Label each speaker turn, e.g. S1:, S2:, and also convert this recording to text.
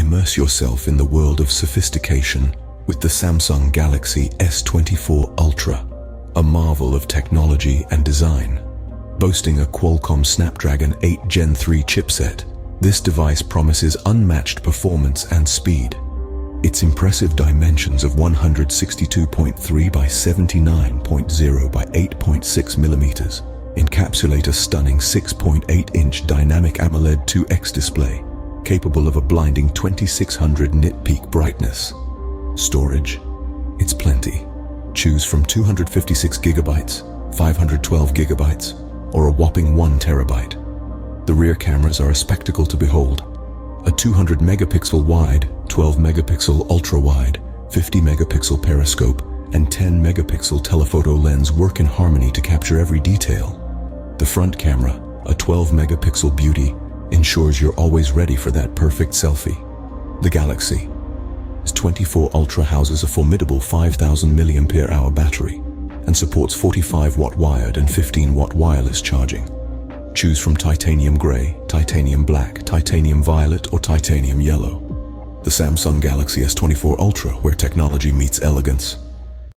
S1: immerse yourself in the world of sophistication with the Samsung Galaxy S24 Ultra, a marvel of technology and design. Boasting a Qualcomm Snapdragon 8 Gen 3 chipset, this device promises unmatched performance and speed. Its impressive dimensions of 162.3 by 79.0 by 8.6 millimeters encapsulate a stunning 6.8-inch dynamic AMOLED 2X display, capable of a blinding 2600 nit peak brightness. Storage? It's plenty. Choose from 256 gigabytes, 512 gigabytes, or a whopping 1 terabyte. The rear cameras are a spectacle to behold. A 200 megapixel wide, 12 megapixel ultra-wide, 50 megapixel periscope, and 10 megapixel telephoto lens work in harmony to capture every detail. The front camera, a 12 megapixel beauty, ensures you're always ready for that perfect selfie. The Galaxy S24 Ultra houses a formidable 5000 mAh battery and supports 45-watt wired and 15-watt wireless charging. Choose from titanium gray, titanium black, titanium violet, or titanium yellow. The Samsung Galaxy S24 Ultra, where technology meets elegance.